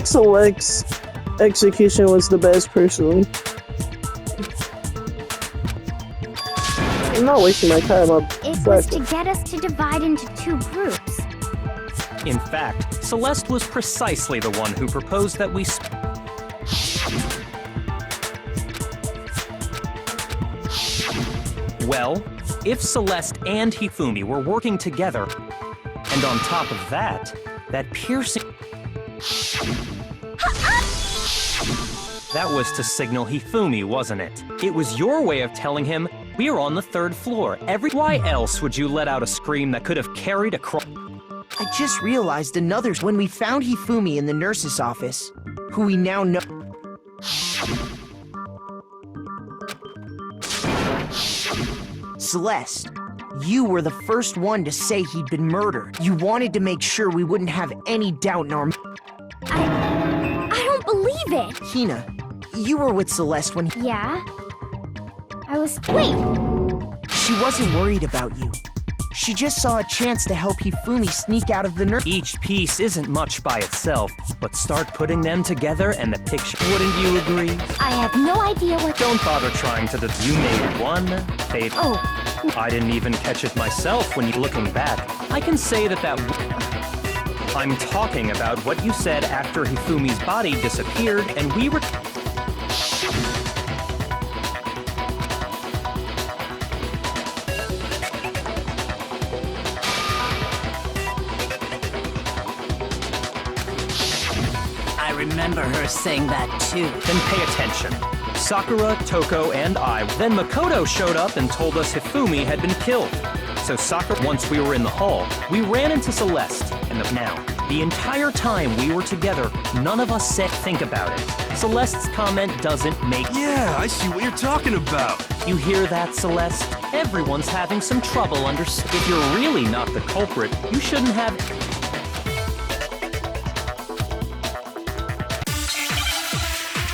Select's execution was the best, personally. I'm not wasting my time on It was to get us to divide into two groups. In fact, Celeste was precisely the one who proposed that we Well, if Celeste and Hifumi were working together, and on top of that, that piercing... That was to signal Hifumi, wasn't it? It was your way of telling him, we're on the 3rd floor. Why else would you let out a scream that could have carried across... I just realized another when we found Hifumi in the nurse's office, who we now know... Celeste, you were the first one to say he'd been murdered. You wanted to make sure we wouldn't have any doubt in our... I don't believe it! Hina, you were with Celeste when... Yeah? I was... Wait! She wasn't worried about you. She just saw a chance to help Hifumi sneak out of the nurse... Each piece isn't much by itself, but start putting them together and the picture... Wouldn't you agree? I have no idea what... Don't bother trying to... You made one fate. Oh. I didn't even catch it myself when you... Looking back, I can say that I'm talking about what you said after Hifumi's body disappeared and we were... I remember her saying that too. Then pay attention. Sakura, Toko, and I. Then Makoto showed up and told us Hifumi had been killed. So Sakura, once we were in the hall, we ran into Celeste. And now, the entire time we were together, none of us said think about it. Celeste's comment doesn't make... Yeah, I see what you're talking about. You hear that, Celeste? Everyone's having some trouble If you're really not the culprit, you shouldn't have...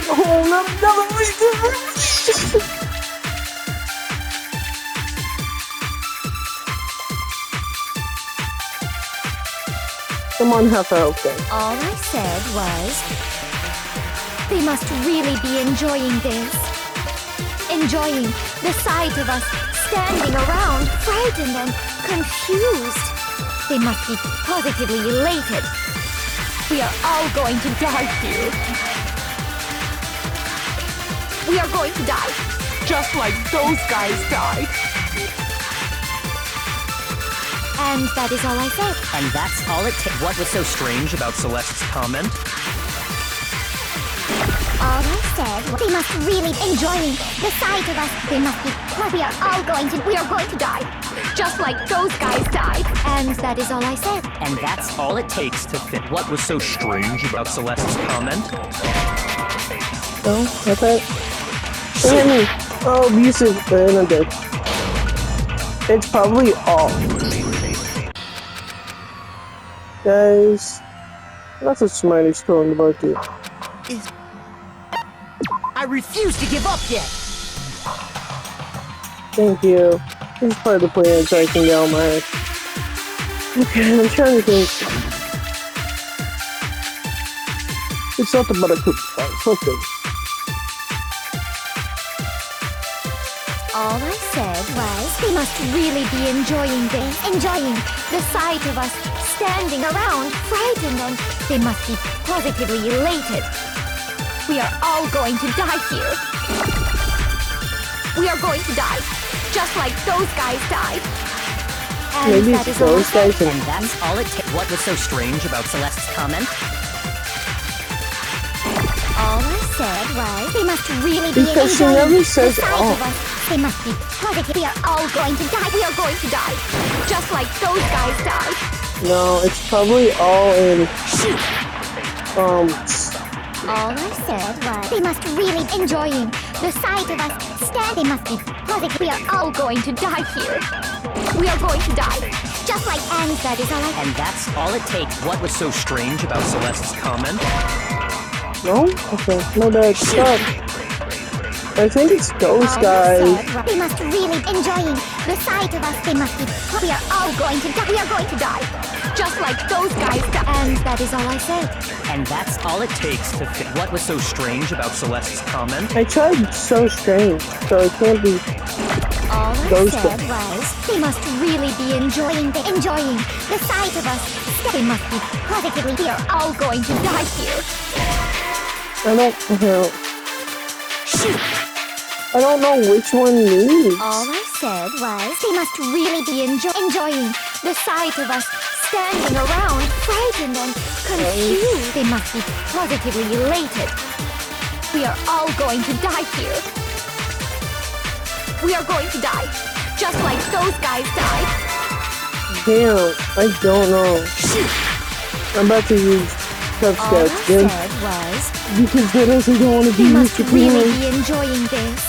Oh, not another reason! Come on, half out then. All I said was... They must really be enjoying this. Enjoying the sight of us standing around, frightened and confused. They must be positively elated. We are all going to die here. We are going to die. Just like those guys died. And that is all I said. And that's all it takes. What was so strange about Celeste's comment? All I said was they must really be enjoying the sight of us. They must be... We are going to die. Just like those guys died. And that is all I said. And that's all it takes to fit. What was so strange about Celeste's comment? No, that's it. Oh, abusive, and I'm dead. It's probably all. Guys, that's the smartest call in the market. I refuse to give up yet. Thank you. This is part of the plan so I can get all my head. Okay, I'm trying to think. It's something but a poop spot. Something. All I said was they must really be enjoying this. Enjoying the sight of us standing around, frightened, and they must be positively elated. We are all going to die here. We are going to die, just like those guys died. And maybe that it's is all I those said. guys. And that's all it takes. What was so strange about Celeste's comment? All I said was they must really be Because she enjoying never the says sight all. of us. They must be positive. We are all going to die. We are going to die, just like those guys died. No, it's probably all in. All I said was they must really be enjoying the sight of us stand. They must be positive. We are all going to die here. We are going to die, just like Annie's. That is all I. And that's all it takes. What was so strange about Celeste's comment? No? Okay, my bad. Stop. I think it's those All I guys. said, they must really enjoying the sight of us. They must be. We are all going to die. We are going to die, just like those guys. And that is all I said. And that's all it takes to fit. What was so strange about Celeste's comment? I tried so strange, so it can't be. All I Those said guys. was, they must really be enjoying the sight of us. They must be positively. We are all going to die here. I don't know which one needs. All I said was, they must really be enjoying the sight of us standing around, frightened and confused. They must be positively elated. We are all going to die here. We are going to die, just like those guys died. Damn, I don't know. I'm about to use Tough All I Sketch then, said was, because then I don't want to be they must used to really clean. be enjoying this.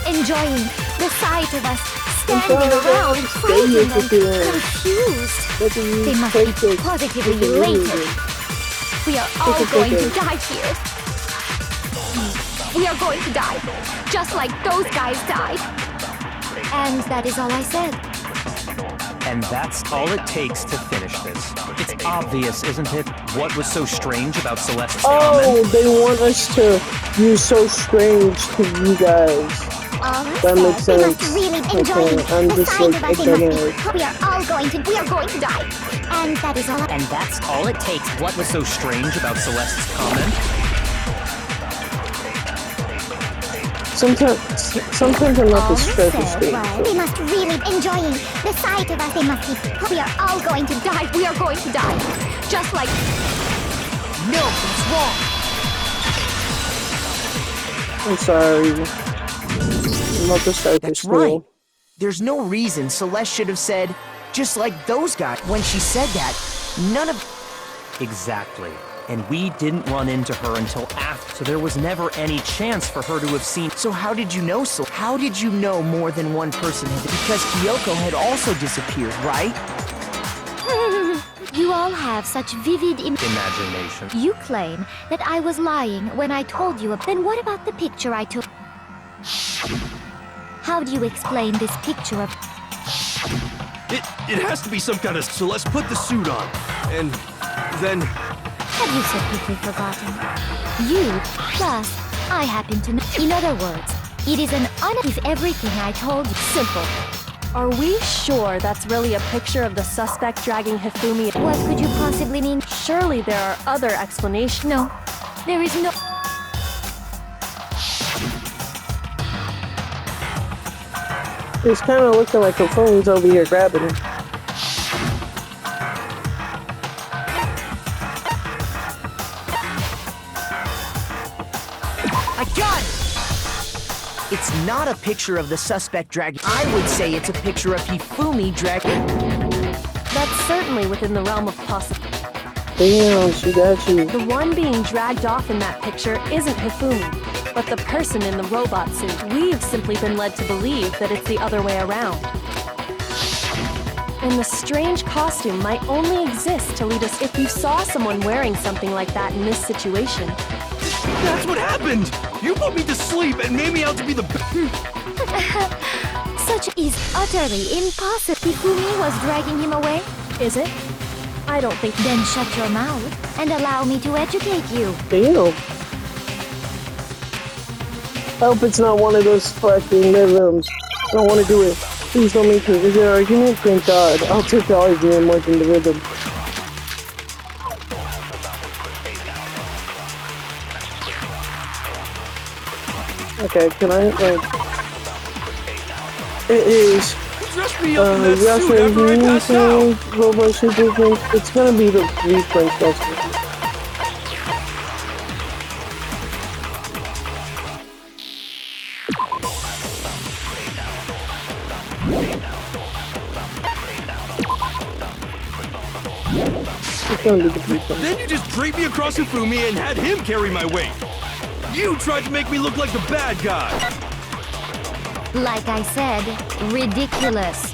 Enjoying the sight of us standing around, frightened and confused. They must be positively elated. We are all going to die here. We are going to die, just like those guys died. And that is all I said. And that's all it takes to finish this. It's obvious, isn't it? What was so strange about Celeste's Oh, comment? they want us to use so strange to you guys. All I That said, makes we must sense. really Okay, enjoy I'm the just sight like of us. ignorant. We are going to die. And that is all. And that's all it takes. What was so strange about Celeste's comment? Sometimes I'm not All the I stressed said state. was, we must really enjoying the sight of us. They must be. We are all going to die. We are going to die, just like. No, that's wrong. I'm sorry. I'm not the stressed That's state. right. There's no reason Celeste should have said, just like those guys. When she said that, none of... Exactly. And we didn't run into her until after, so there was never any chance for her to have seen. So how did you know so? How did you know more than one person had... Because Kyoko had also disappeared, right? You all have such vivid Imagination. You claim that I was lying when I told you. Then what about the picture I took? How do you explain this picture of... It has to be some kind of... So let's put the suit on. And then... Have you so quickly forgotten? You, plus, I happen to know. In other words, it is an if everything I told you. Simple. Are we sure that's really a picture of the suspect dragging Hifumi? What could you possibly mean? Surely there are other explanations. No, there is no... It's kind of looking like her phone's over here grabbing it. I got it! It's not a picture of the suspect dragging... I would say it's a picture of Hifumi dragging... That's certainly within the realm of possible. Damn, she got you. The one being dragged off in that picture isn't Hifumi, but the person in the robot suit. We've simply been led to believe that it's the other way around. And the strange costume might only exist to lead us... If you saw someone wearing something like that in this situation... That's what happened! You put me to sleep and made me out to be the... Such is utterly impossible. Hifumi was dragging him away? Is it? I don't think... Then shut your mouth and allow me to educate you. Damn. I hope it's not one of those fucking rhythms. I don't want to do it. Please don't make me. Is it an argument? Thank God. I'll take the argument more than the rhythm. Okay, can I, like... It is... Dress me up in that suit after I pass out! Robot Super Drink. It's gonna be the reprint festival. It's gonna be the reprint. Then you just draped me across Hifumi and had him carry my weight! You tried to make me look like the bad guy! Like I said, ridiculous.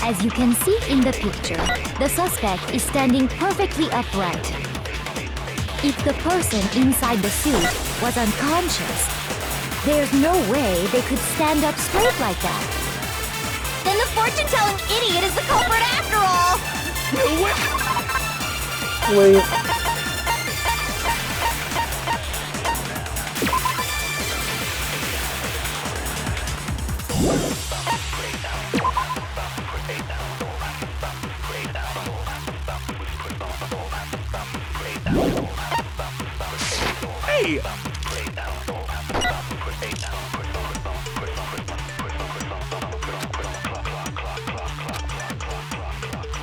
As you can see in the picture, the suspect is standing perfectly upright. If the person inside the suit was unconscious, there's no way they could stand up straight like that. Then the fortune-telling idiot is the culprit after all! Wait. Hey!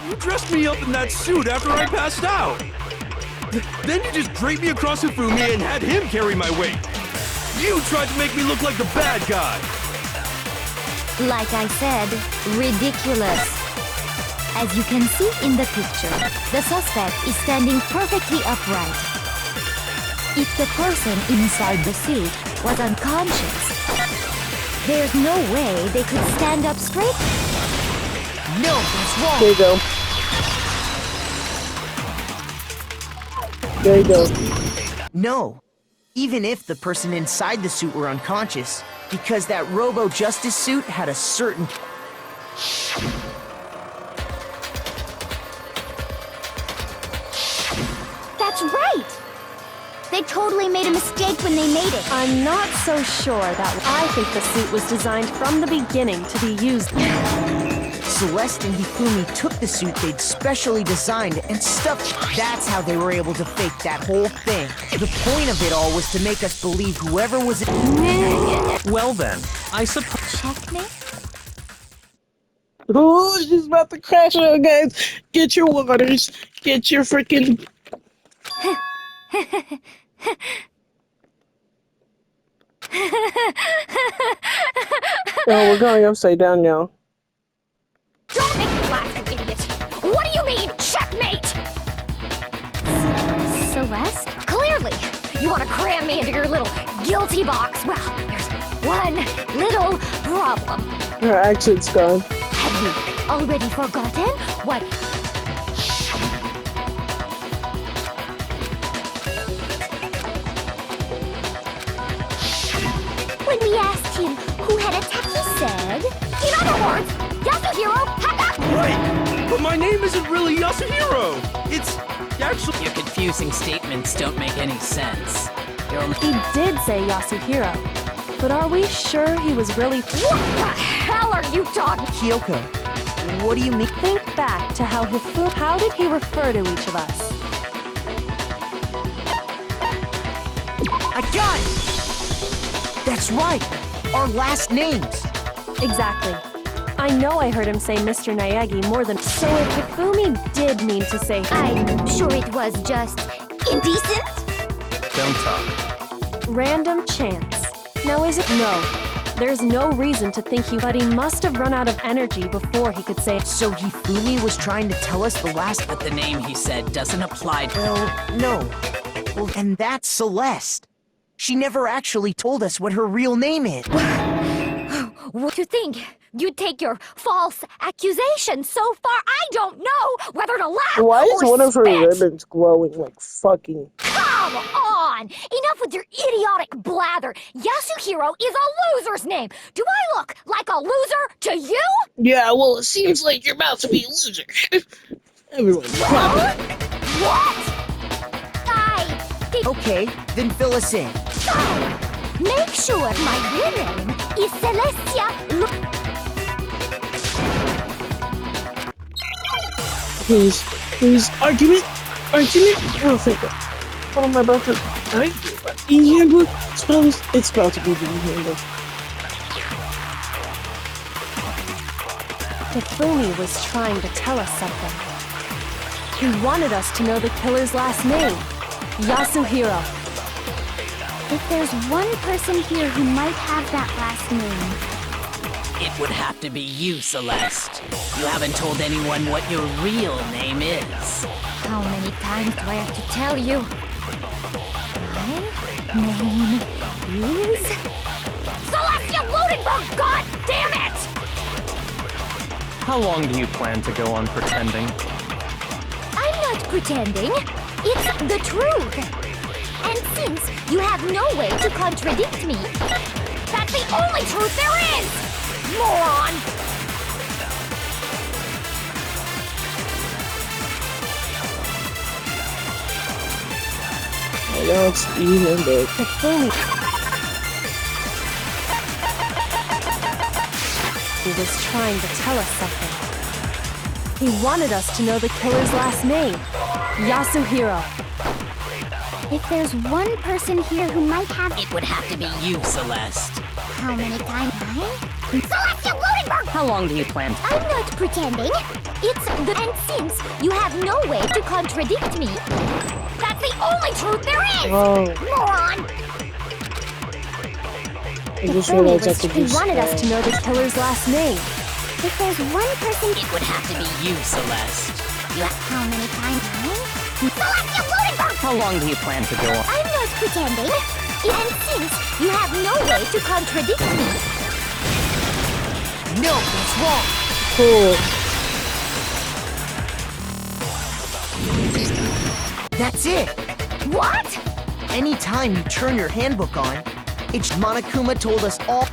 You dressed me up in that suit after I passed out. Then you just draped me across Hifumi and had him carry my weight. You tried to make me look like the bad guy. Like I said, ridiculous. As you can see in the picture, the suspect is standing perfectly upright. If the person inside the suit was unconscious, there's no way they could stand up straight. No, that's wrong. There you go. There you go. No. Even if the person inside the suit were unconscious, because that Robo-Justice suit had a certain... That's right! They totally made a mistake when they made it. I'm not so sure that I think the suit was designed from the beginning to be used. Celeste and Hifumi took the suit they'd specially designed and stuffed. That's how they were able to fake that whole thing. The point of it all was to make us believe whoever was... Well then, I suppose... Checkmate? Oh, she's about to crash out, guys. Get your waters. Get your freaking... Oh, we're going upside down now. Don't make me laugh, you idiot! What do you mean, checkmate? Celeste? Clearly! You want to cram me into your little guilty box. Well, there's one little problem. Her accent's gone. Have you already forgotten what... When we asked him who had attacked, he said... In other words, Yasuhiro had not... Right, but my name isn't really Yasuhiro. It's actually... Your confusing statements don't make any sense. You're only... He did say Yasuhiro, but are we sure he was really... What the hell are you talking... Kyoko, what do you mean? Think back to how how did he refer to each of us? I got it! That's right! Our last names! Exactly. I know I heard him say Mr. Naegi more than... So if Hifumi did mean to say... I'm sure it was just indecent. Don't talk. Random chance. Now is it... No. There's no reason to think he... But he must have run out of energy before he could say... So Hifumi was trying to tell us the last... But the name he said doesn't apply to... Well, no. Well, and that's Celeste. She never actually told us what her real name is. What do you think? You take your false accusation so far. I don't know whether to laugh Why is or one of her spit. ribbons glowing like fucking... Come on! Enough with your idiotic blather. Yasuhiro is a loser's name. Do I look like a loser to you? Yeah, well, it seems like you're about to be a loser. Everyone, Huh? What? Okay, then fill us in. Make sure my real name is Celestia. Please, argument. Oh, thank God. What am I about to... E-handbook? It's about to be the e-handbook. Hifumi was trying to tell us something. He wanted us to know the killer's last name. Yasuhiro. If there's one person here who might have that last name, It would have to be you, Celeste. You haven't told anyone what your real name is. how many times do I have to tell you? My name is... Celestia Ludenberg! God damn it! How long do you plan to go on pretending? I'm not pretending. It's the truth. And since you have no way to contradict me, that's the only truth there is! Moron! Now it's even big. Hifumi. He was trying to tell us something. He wanted us to know the killer's last name, Yasuhiro. If there's one person here who might have It would have to be you, Celeste. how many times Celestial Blumenberg! How long do you plan? I'm not pretending. It's the and since you have no way to contradict me, that's the only truth there is! Oh, Moron! I just realized I could He just. wanted us to know the killer's last name. If there's one person It would have to be you, Celeste. how many times Celestial Blumenberg! How long do you plan to go on? I'm not pretending. And since you have no way to contradict me, No, that's wrong. Cool. That's it. what? Anytime you turn your handbook on, it's Monokuma told us all.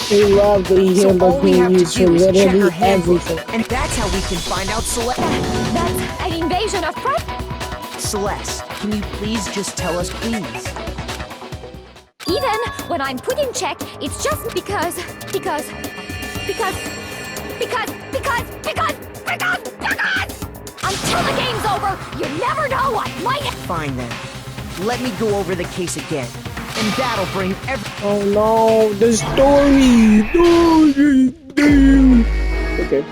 They love the So all handbook we being have to used for do is check literally her handbook, everything. and that's how we can find out Celeste. That's an invasion of pride. Celeste, can you please just tell us, please? Even when I'm put in check, it's just because until the game's over, you never know what might. Fine then. Let me go over the case again, and that'll bring Oh no, the story! Okay.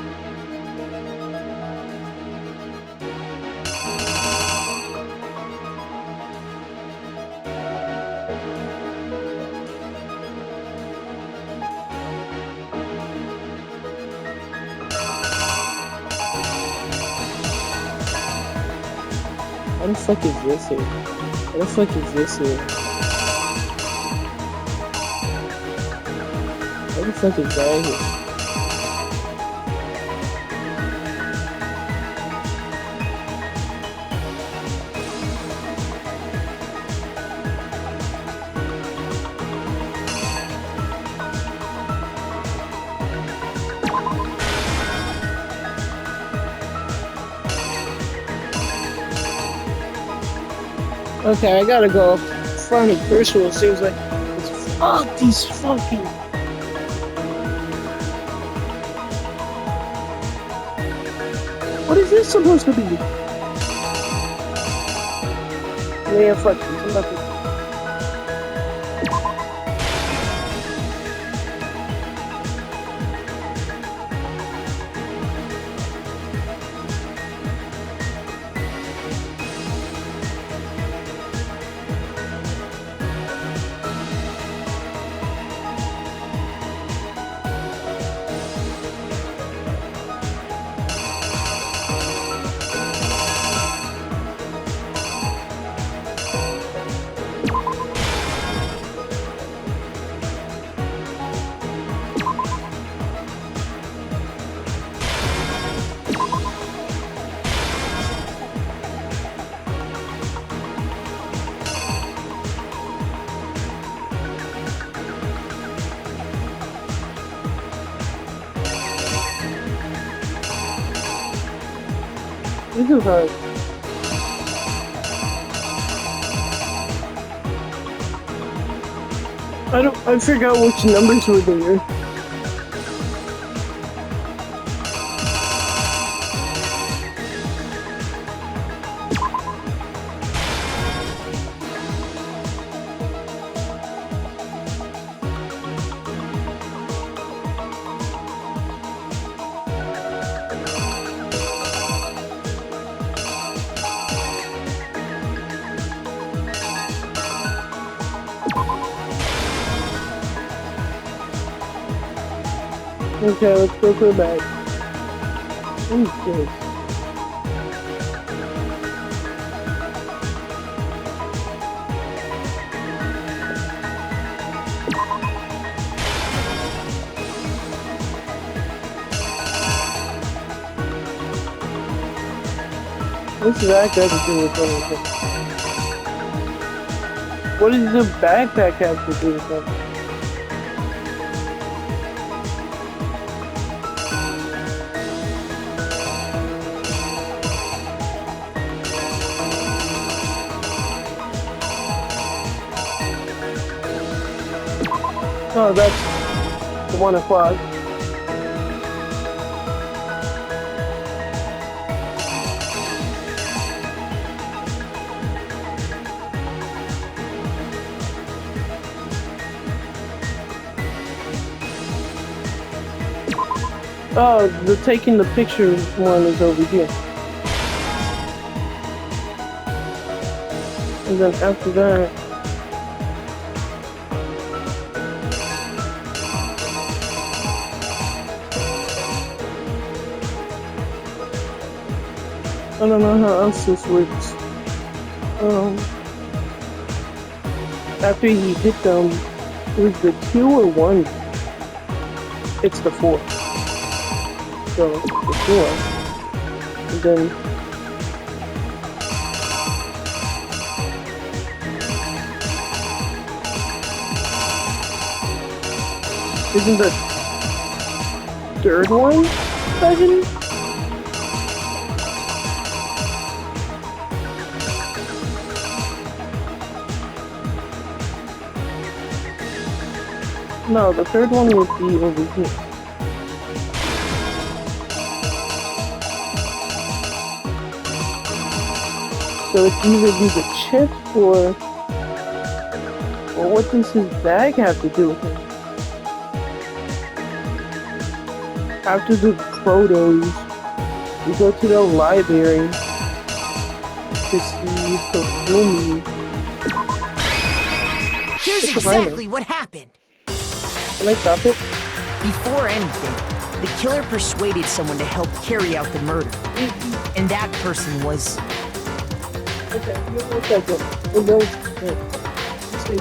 What the fuck is this here? What the fuck is this here? What the fuck is that here? Okay, I gotta go find a person. It seems like it's fuck these fucking. What is this supposed to be? Yeah, fuck this. I'm about to. This is hard. I forgot which numbers were there. Okay, let's go back. Oh, shit. What's that got to do with anything? What does the backpack have to do with anything? Oh, that's the 1 o'clock. Oh, the taking the picture one is over here. And then after that, I don't know how else this works. After you hit them, it was the 2 or 1. It's the 4. So the 4, and then isn't the 3rd one 7? No, the 3rd one would be over here. So it's either use a chip or what does his bag have to do with it? After the photos, we go to the library to see the movie. Here's exactly what happened. Can I stop it? Before anything, the killer persuaded someone to help carry out the murder. And that person was... Okay, give me a second. We'll go. See.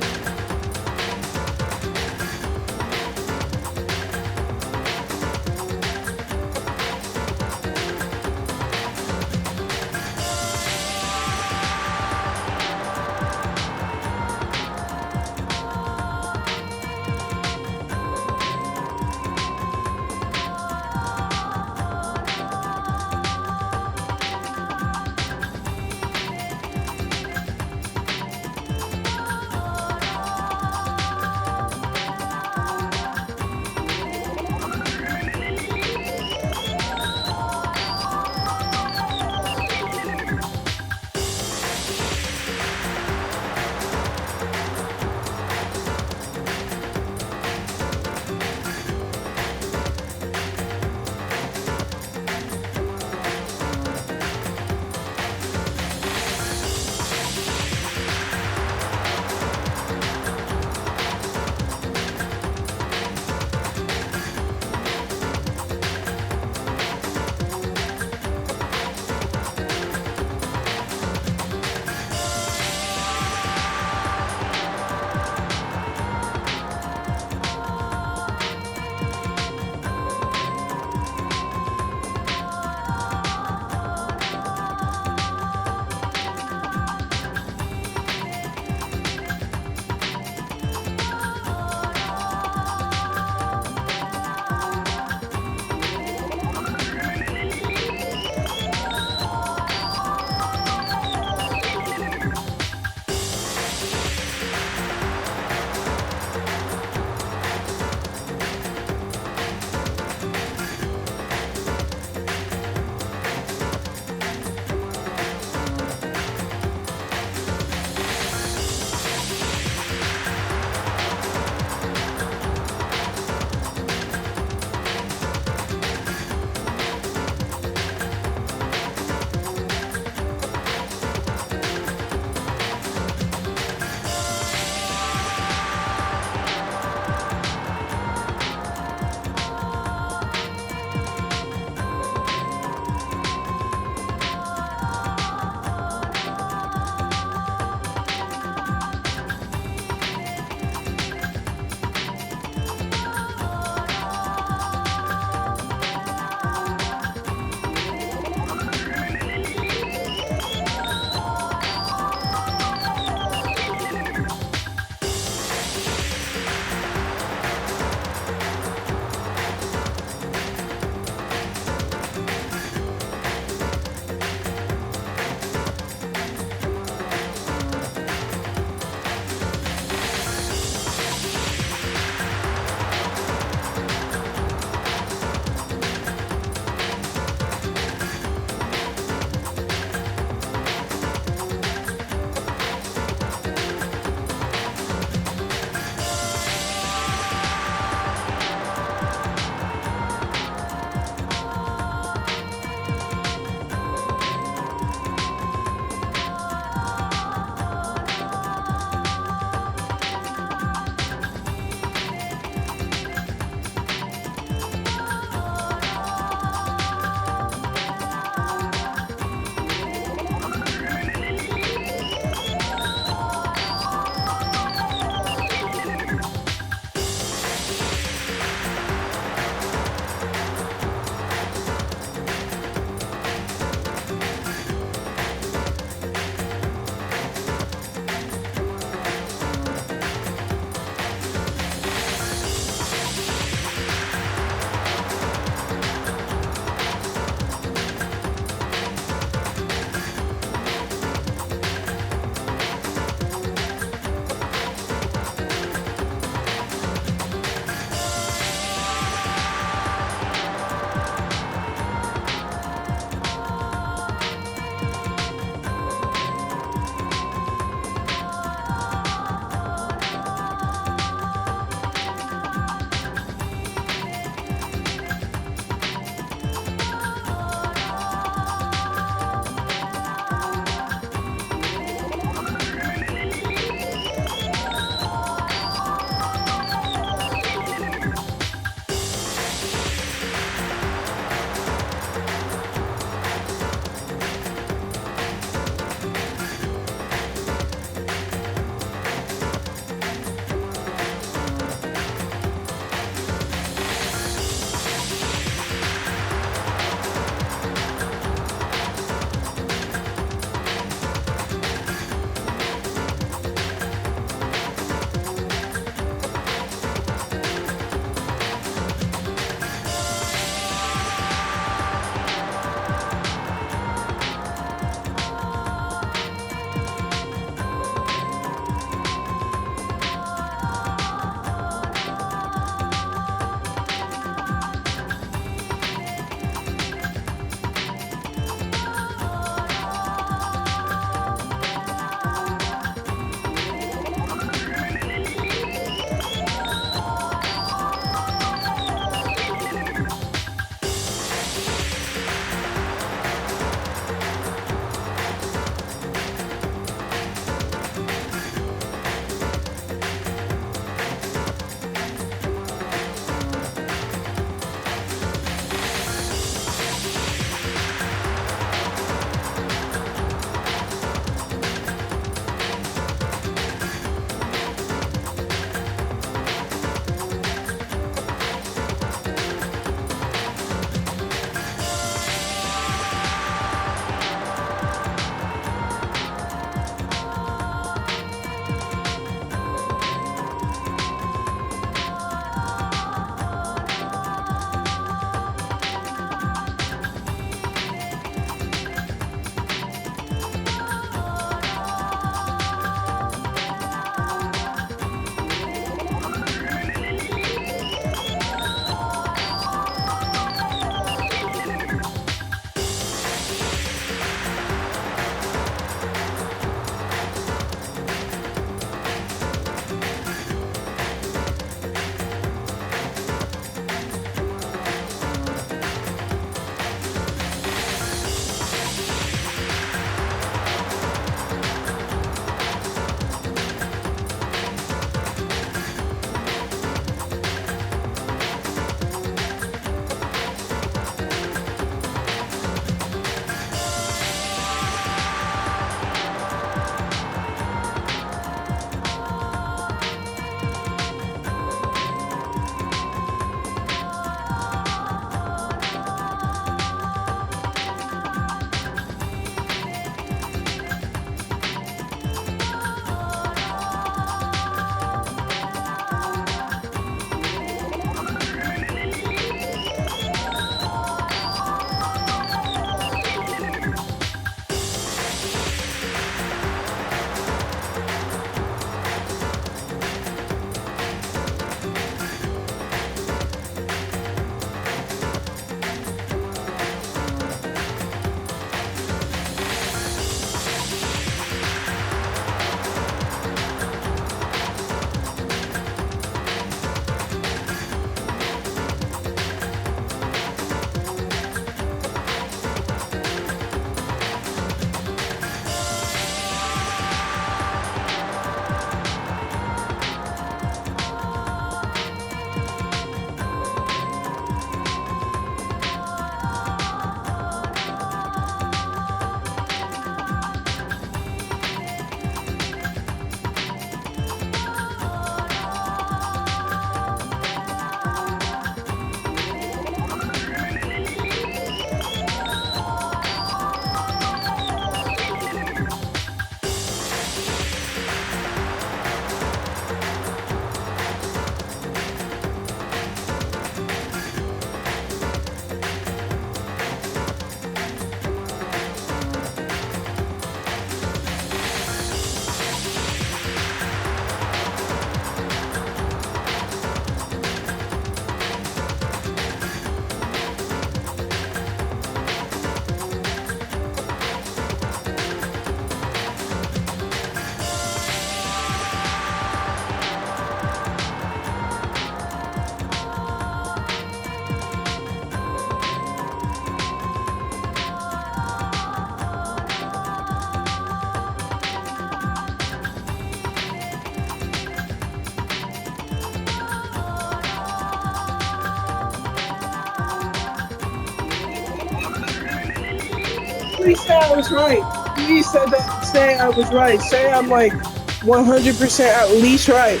actually say I was right. Please say I was right. Say I'm like 100% at least right.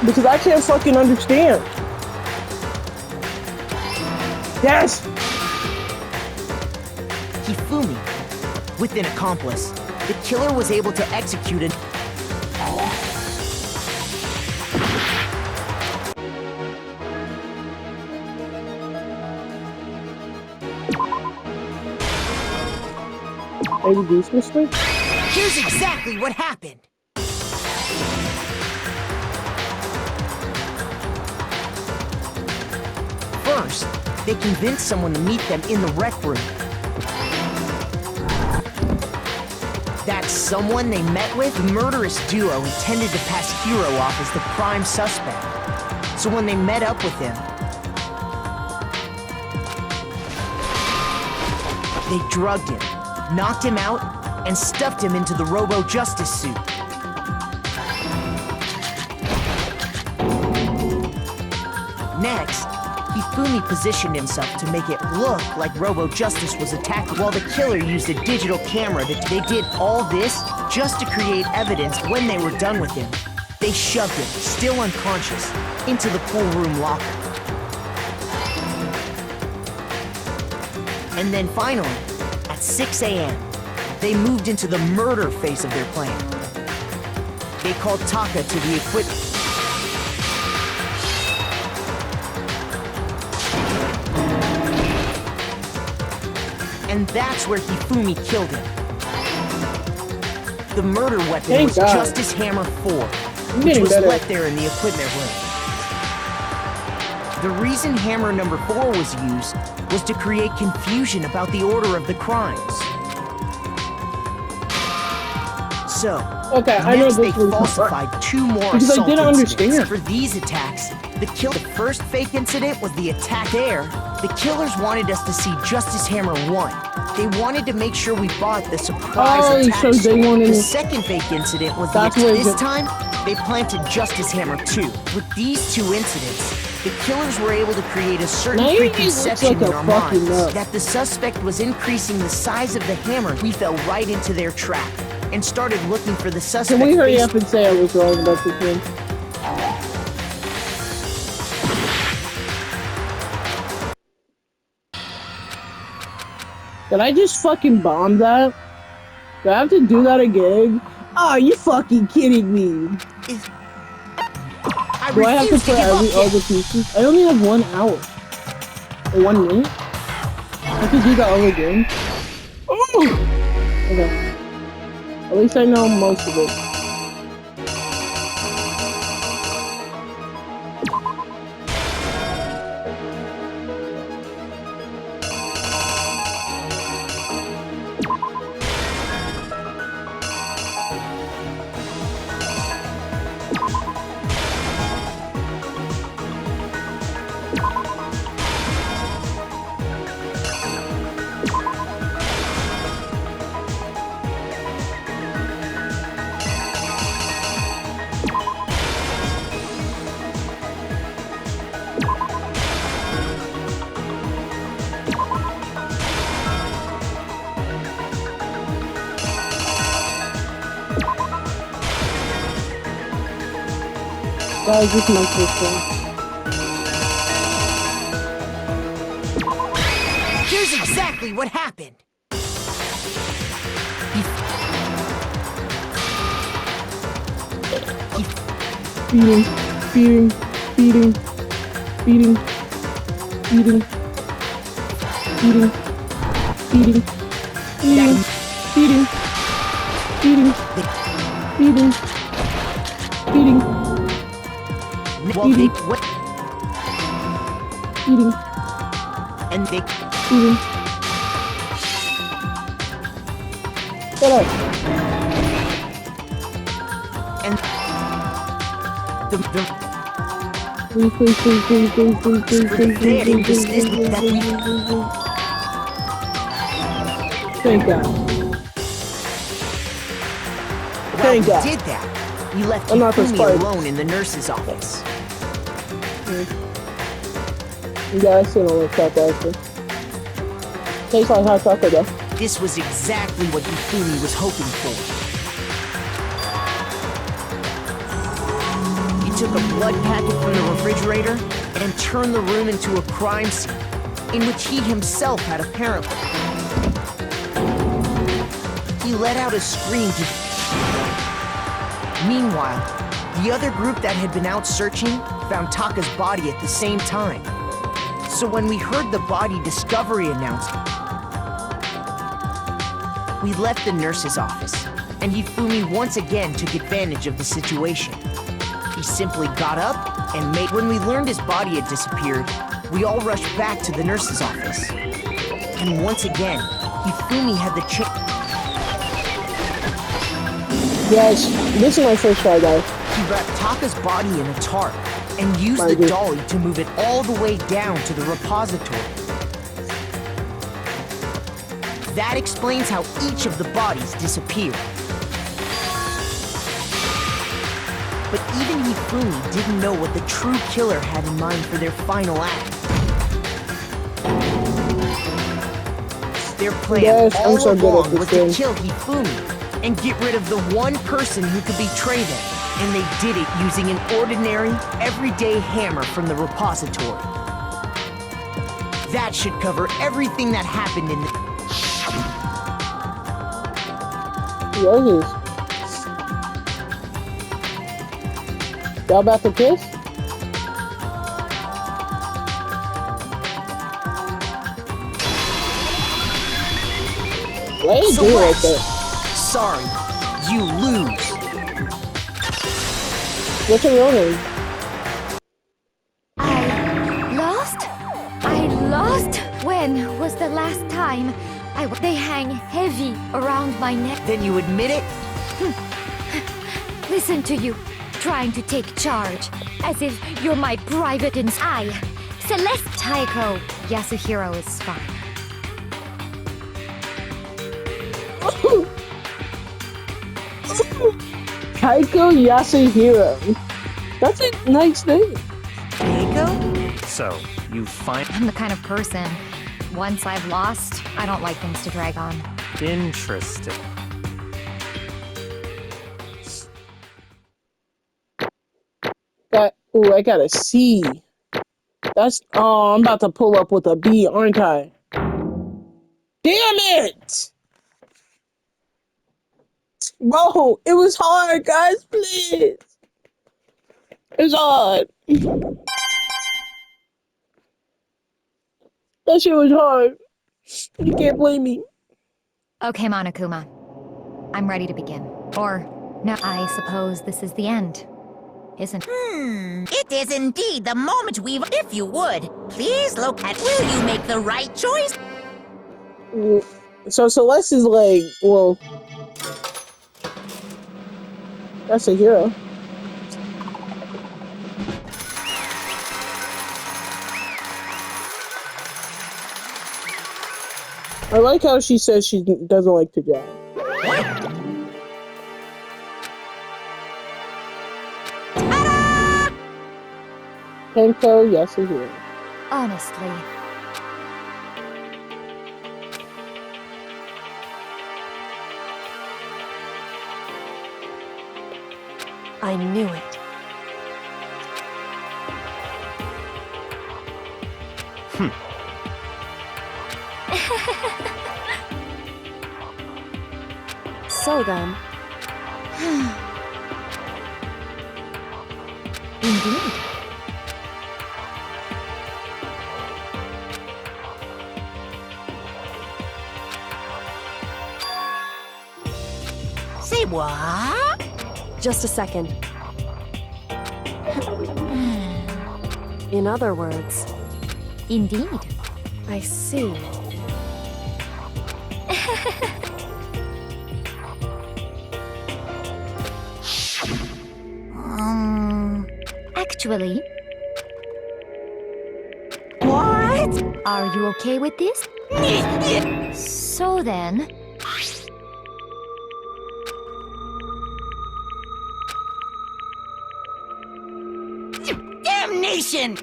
Because I can't fucking understand. Yes! Hifumi, with an accomplice, the killer was able to execute an... Maybe these mistakes? Here's exactly what happened. First, they convinced someone to meet them in the rec room. That someone they met with, the murderous duo intended to pass Hiro off as the prime suspect. So when they met up with him, they drugged him, knocked him out, and stuffed him into the Robo-Justice suit. Next, Hifumi positioned himself to make it look like Robo-Justice was attacked while the killer used a digital camera. They did all this just to create evidence when they were done with him. They shoved him, still unconscious, into the pool room locker. And then finally, at 6 a.m., they moved into the murder phase of their plan. They called Taka to the equipment. And that's where Hifumi killed him. The murder weapon was Justice Hammer 4, which was left there in the equipment room. The reason Hammer number 4 was used was to create confusion about the order of the crimes. So, next they falsified 2 more assault incidents. For these attacks, the first fake incident was the attack there. The killers wanted us to see Justice Hammer 1. They wanted to make sure we bought the surprise attack. So the second fake incident was the attack. This time, they planted Justice Hammer 2. With these 2 incidents, the killers were able to create a certain preconception in our minds that the suspect was increasing the size of the hammer. We fell right into their trap and started looking for the suspect. Can we hurry up and say I was wrong about this one? Did I just fucking bomb that? Do I have to do that again? Oh, you fucking kidding me? Do I have to put all the pieces? I only have 1 hour. Or 1 minute? I have to do that all again? Oh! Okay. At least I know most of it. Guys, this is my first one. Here's exactly what happened. Feeding, feeding, feeding, feeding, feeding, feeding, feeding, feeding, feeding, feeding, feeding, feeding. Well, they what? Eating. And they eating. Shut up. And please. Thank God. Thank God. Did that? We left Hifumi alone in the nurse's office. Yeah, I still don't like chocolate ice cream. Tastes like hot chocolate though. This was exactly what Hifumi was hoping for. He took a blood packet from the refrigerator and turned the room into a crime scene in which he himself had a parent. He let out a scream to... Meanwhile, the other group that had been out searching found Taka's body at the same time. So when we heard the body discovery announcement, we left the nurse's office, and Hifumi once again took advantage of the situation. He simply got up and made... When we learned his body had disappeared, we all rushed back to the nurse's office. And once again, Hifumi had the chance... Yes, this is my first try, guys. He wrapped Taka's body in a tarp and used the dolly to move it all the way down to the repository. That explains how each of the bodies disappeared. But even Hifumi didn't know what the true killer had in mind for their final act. Their plan all along was to kill Hifumi and get rid of the one person who could betray them. And they did it using an ordinary, everyday hammer from the repository. That should cover everything that happened in the... Yes. Y'all about to kiss? Why you do like that? Sorry, you lose. What's your real name? I lost? When was the last time they hang heavy around my neck? Then you admit it? Listen to you, trying to take charge, as if you're my private Celeste Taiko Yasuhiro is fine. Taiko Yasuhiro. That's a nice name. Taiko? So, you find... I'm the kind of person, once I've lost, I don't like things to drag on. Interesting. Ooh, I got a C. That's... Oh, I'm about to pull up with a B, aren't I? Damn it! Bro, it was hard, guys, please. It's hard. That shit was hard. You can't blame me. Okay, Monokuma. I'm ready to begin. Or, no, I suppose this is the end. Isn't it? It is indeed the moment we've... If you would, please look at... Will you make the right choice? So Celeste is like, well... That's a hero. I like how she says she doesn't like to jab. Kenko Yasuhiro. Honestly. I knew it. So then... Indeed. Say what? Just a second. In other words... Indeed. I see. Actually... What? Are you okay with this? So then... Damnation!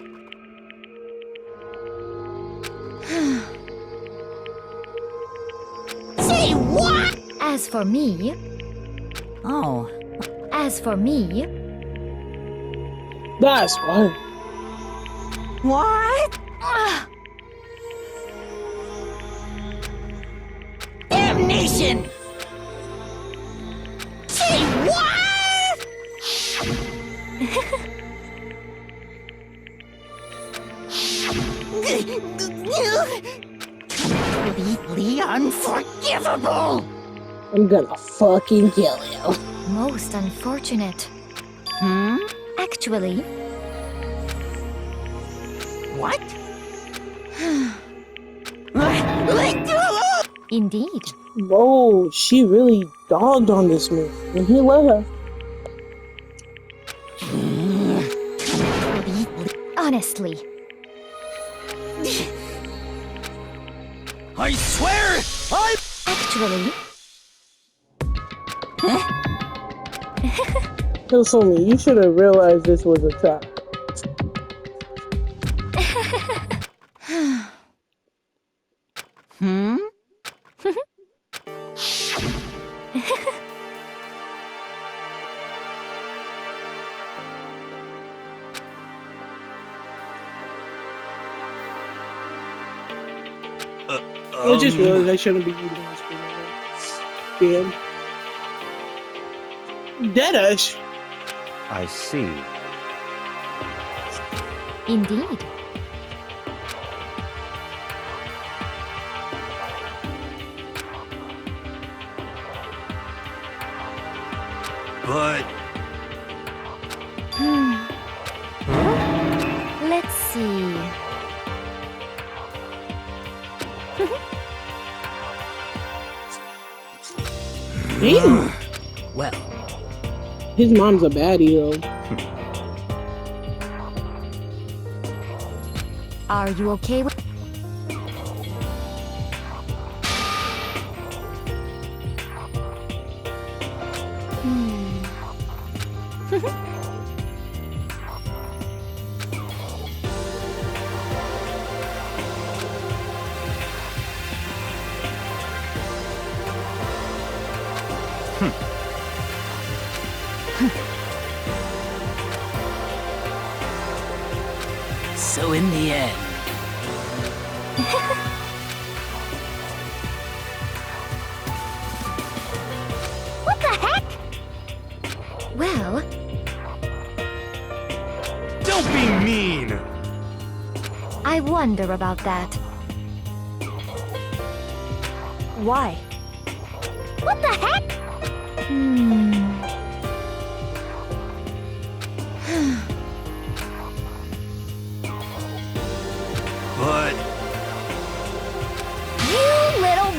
As for me... Oh. As for me... That's why. What? Damnation! Say what? Completely unforgivable! I'm gonna fucking kill you. Most unfortunate. Hmm? Actually, What? indeed. Bro, she really dogged on this man, and he let her. Honestly. I swear, Actually, Hillsumi, you should have realized this was a trap. Hmm? I just realized I shouldn't be eating this banana. Damn. Deadass. I see. indeed. but Let's see. Damn. Well, His mom's a baddie though. Are you okay with... so in the end, What the heck? Well, don't be mean. I wonder about that. Why? What the heck? But You little...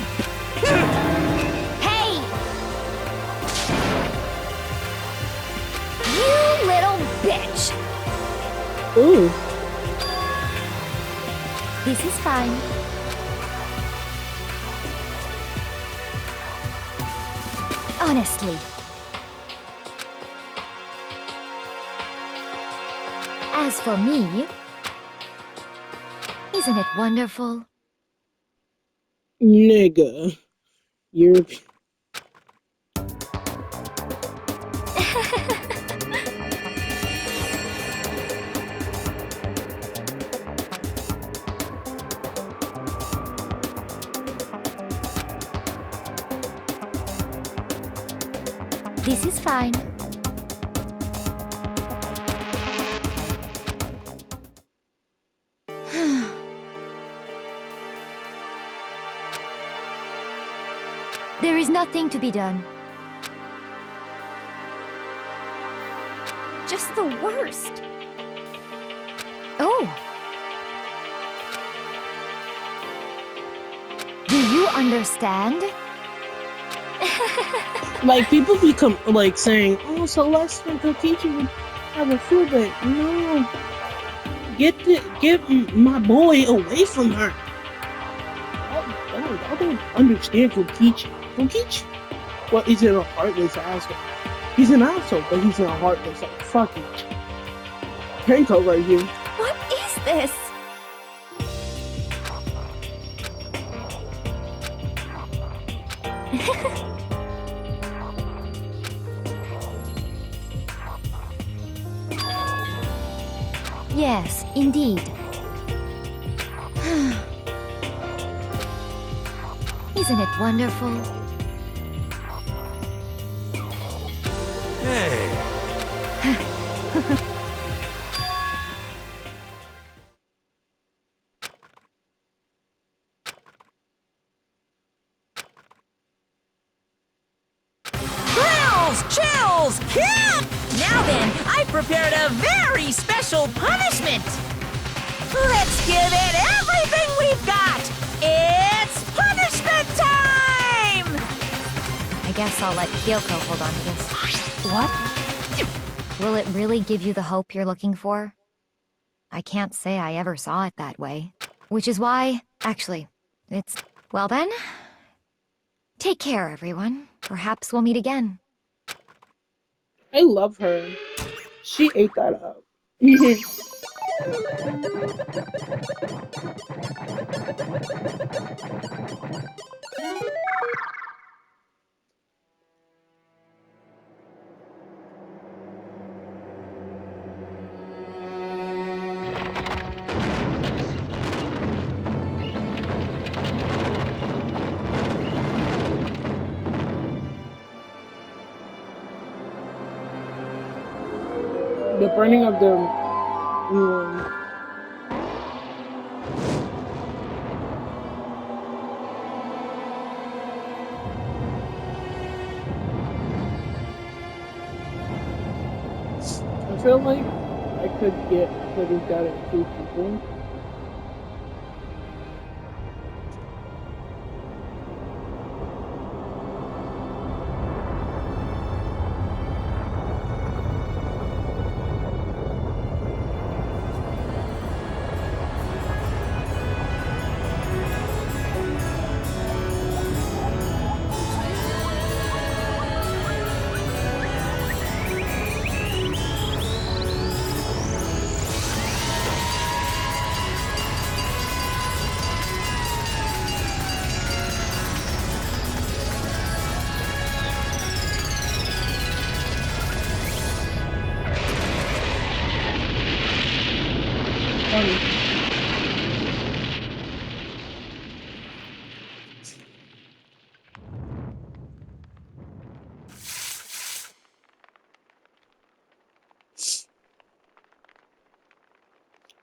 Hey! You little bitch! Ooh. This is fine. Honestly. As for me, isn't it wonderful? Nigga. You're... This is fine. There is nothing to be done. Just the worst. Oh. Do you understand? Like, people become, like, saying, oh, Celeste and Kokichi would have a food, but no. Get my boy away from her. I don't understand Kokichi. Kokichi? Well, he's a heartless asshole. He's an asshole, but he's not heartless. Like, fucking Hanko right here. What is this? Yes, indeed. Isn't it wonderful? Hey. Chills! Kill! Now then, I've prepared a very special punishment! Let's give it everything we've got! It's punishment time! I guess I'll let Kyoko hold on to this. What? Will it really give you the hope you're looking for? I can't say I ever saw it that way. Which is why, actually, it's... Well then, take care, everyone. Perhaps we'll meet again. I love her. She ate that up. The burning of the I feel like I could have got it 2 people.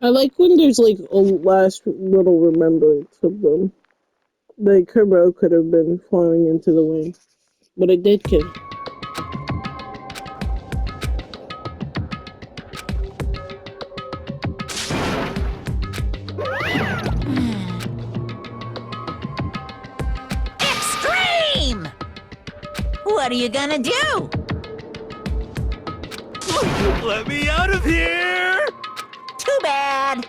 I like when there's like a last little remembrance of them. Like her bro could have been flying into the wind, but it did kill. Extreme! What are you gonna do? Let me out of here! Too bad.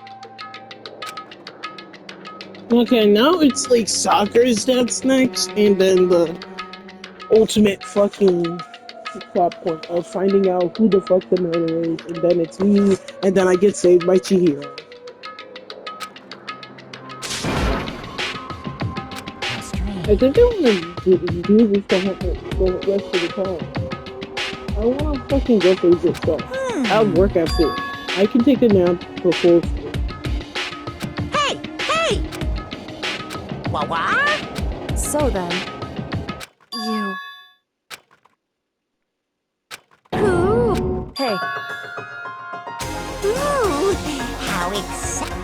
Okay, now it's like soccer's that's next, and then the ultimate fucking plot point of finding out who the fuck the murderer is, and then it's me, and then I get saved by Chihiro. I think I want to do this the rest of the time. I want to fucking go through this stuff. I'll work at 4. I can take a nap before 4. Hey! Hey! What? So then, you... Ooh! Hey, Ooh! How exciting!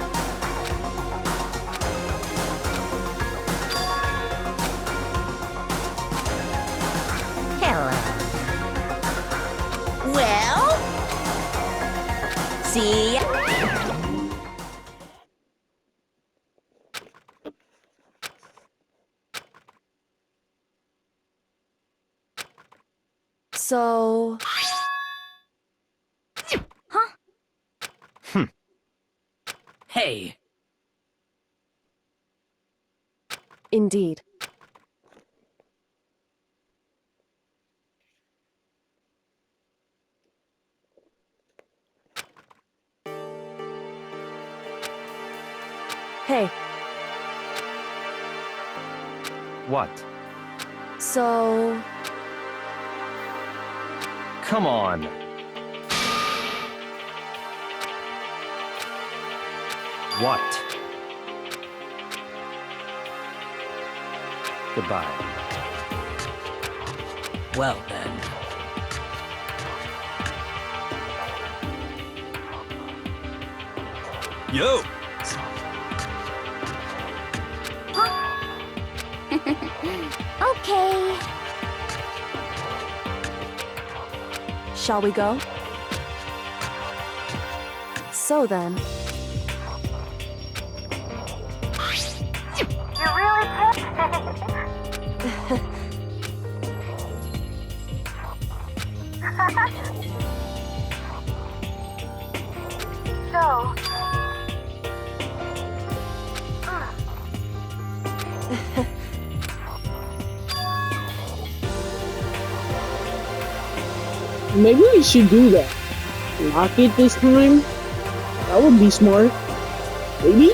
Hello. Well? See ya. so... Hey. Indeed. Hey, What? so... Come on. What? Goodbye. Well then. Yo! Okay. Shall we go? So then. You're really So. Maybe we should do that. Lock it this time? That would be smart. Maybe?